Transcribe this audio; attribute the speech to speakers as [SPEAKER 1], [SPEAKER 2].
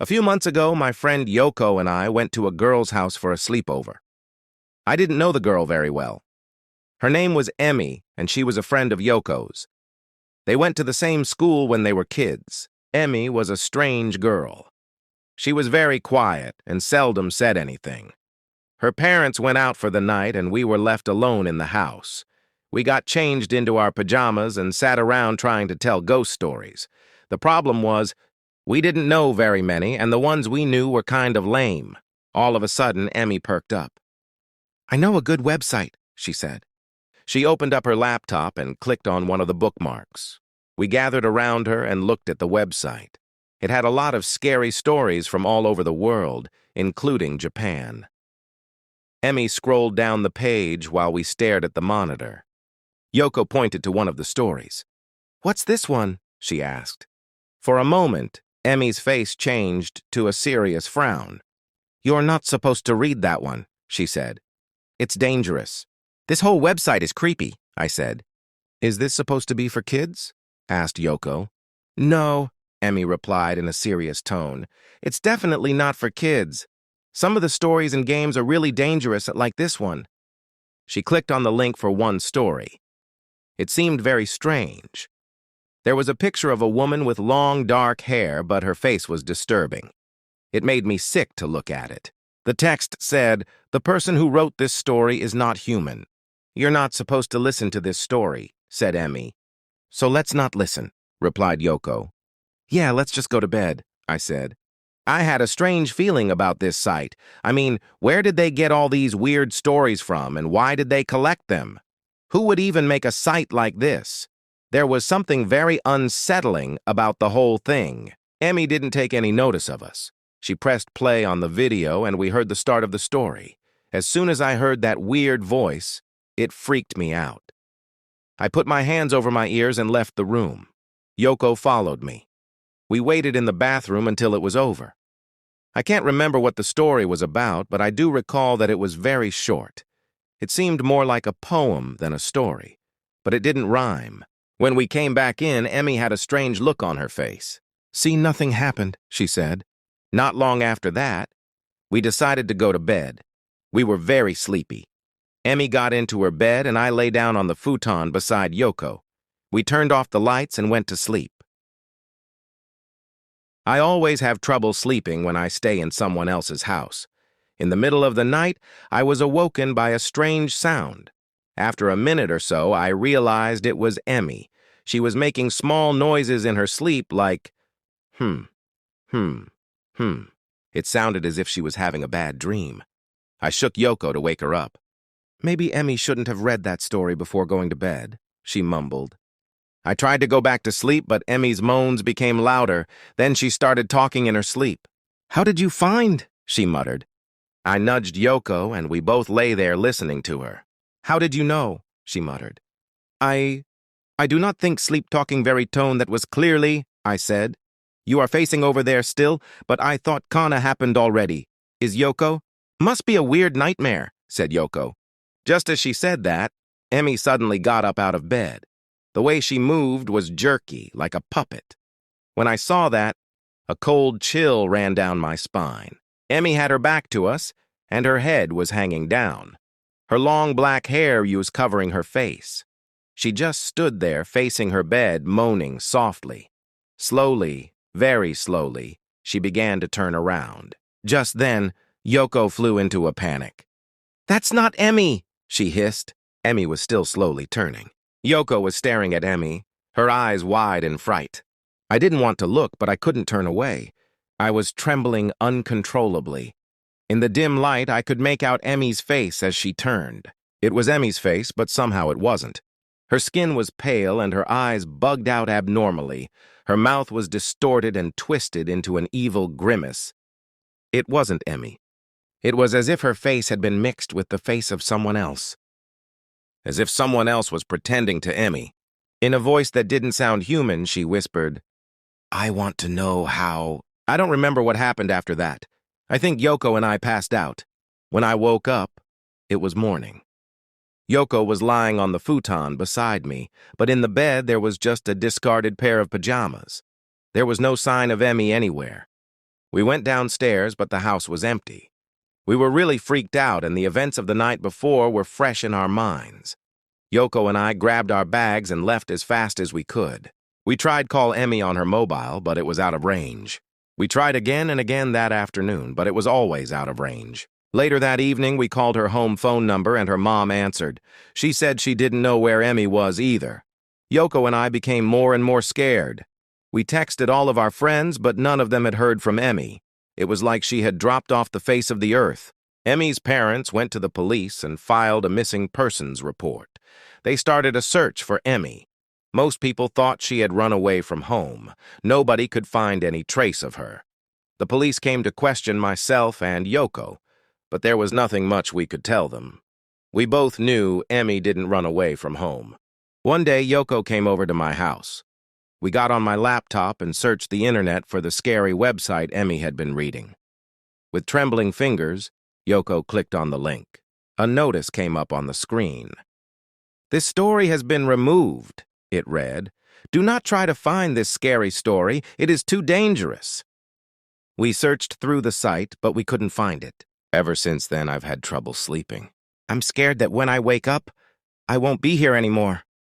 [SPEAKER 1] A few months ago, my friend Yoko and I went to a girl's house for a sleepover. I didn't know the girl very well. Her name was Emmy, and she was a friend of Yoko's. They went to the same school when they were kids. Emmy was a strange girl. She was very quiet and seldom said anything. Her parents went out for the night, and we were left alone in the house. We got changed into our pajamas and sat around trying to tell ghost stories. The problem was, we didn't know very many, and the ones we knew were kind of lame. All of a sudden, Emmy perked up. "I know a good website," she said. She opened up her laptop and clicked on one of the bookmarks. We gathered around her and looked at the website. It had a lot of scary stories from all over the world, including Japan. Emmy scrolled down the page while we stared at the monitor. Yoko pointed to one of the stories. "What's this one?" she asked. For a moment, Emmy's face changed to a serious frown. "You're not supposed to read that one," she said. "It's dangerous." "This whole website is creepy," I said. "Is this supposed to be for kids?" asked Yoko. "No," Emmy replied in a serious tone. "It's definitely not for kids. Some of the stories and games are really dangerous, like this one." She clicked on the link for one story. It seemed very strange. There was a picture of a woman with long, dark hair, but her face was disturbing. It made me sick to look at it. The text said, "The person who wrote this story is not human." "You're not supposed to listen to this story," said Emmy. "So let's not listen," replied Yoko. "Yeah, let's just go to bed," I said. I had a strange feeling about this site. I mean, where did they get all these weird stories from, and why did they collect them? Who would even make a site like this? There was something very unsettling about the whole thing. Emmy didn't take any notice of us. She pressed play on the video, and we heard the start of the story. As soon as I heard that weird voice, it freaked me out. I put my hands over my ears and left the room. Yoko followed me. We waited in the bathroom until it was over. I can't remember what the story was about, but I do recall that it was very short. It seemed more like a poem than a story, but it didn't rhyme. When we came back in, Emmy had a strange look on her face. "See, nothing happened," she said. Not long after that, we decided to go to bed. We were very sleepy. Emmy got into her bed, and I lay down on the futon beside Yoko. We turned off the lights and went to sleep. I always have trouble sleeping when I stay in someone else's house. In the middle of the night, I was awoken by a strange sound. After a minute or so, I realized it was Emmy. She was making small noises in her sleep like, hmm. It sounded as if she was having a bad dream. I shook Yoko to wake her up. "Maybe Emmy shouldn't have read that story before going to bed," she mumbled. I tried to go back to sleep, but Emmy's moans became louder. Then she started talking in her sleep. "How did you find?" she muttered. I nudged Yoko, and we both lay there listening to her. "How did you know?" she muttered. I do not think sleep-talking very tone that was clearly," I said. "You are facing over there still, but I thought Kana happened already. Is Yoko?" "Must be a weird nightmare," said Yoko. Just as she said that, Emmy suddenly got up out of bed. The way she moved was jerky, like a puppet. When I saw that, a cold chill ran down my spine. Emmy had her back to us, and her head was hanging down. Her long black hair was covering her face. She just stood there facing her bed, moaning softly. Slowly, very slowly, she began to turn around. Just then, Yoko flew into a panic. "That's not Emmy!" she hissed. Emmy was still slowly turning. Yoko was staring at Emmy, her eyes wide in fright. I didn't want to look, but I couldn't turn away. I was trembling uncontrollably. In the dim light, I could make out Emmy's face as she turned. It was Emmy's face, but somehow it wasn't. Her skin was pale and her eyes bugged out abnormally. Her mouth was distorted and twisted into an evil grimace. It wasn't Emmy. It was as if her face had been mixed with the face of someone else. As if someone else was pretending to Emmy. In a voice that didn't sound human, she whispered, "I want to know how—" I don't remember what happened after that. I think Yoko and I passed out. When I woke up, it was morning. Yoko was lying on the futon beside me, but in the bed there was just a discarded pair of pajamas. There was no sign of Emmy anywhere. We went downstairs, but the house was empty. We were really freaked out, and the events of the night before were fresh in our minds. Yoko and I grabbed our bags and left as fast as we could. We tried call Emmy on her mobile, but it was out of range. We tried again and again that afternoon, but it was always out of range. Later that evening, we called her home phone number and her mom answered. She said she didn't know where Emmy was either. Yoko and I became more and more scared. We texted all of our friends, but none of them had heard from Emmy. It was like she had dropped off the face of the earth. Emmy's parents went to the police and filed a missing persons report. They started a search for Emmy. Most people thought she had run away from home. Nobody could find any trace of her. The police came to question myself and Yoko, but there was nothing much we could tell them. We both knew Emmy didn't run away from home. One day, Yoko came over to my house. We got on my laptop and searched the internet for the scary website Emmy had been reading. With trembling fingers, Yoko clicked on the link. A notice came up on the screen. "This story has been removed," it read. "Do not try to find this scary story. It is too dangerous." We searched through the site, but we couldn't find it. Ever since then, I've had trouble sleeping. I'm scared that when I wake up, I won't be here anymore.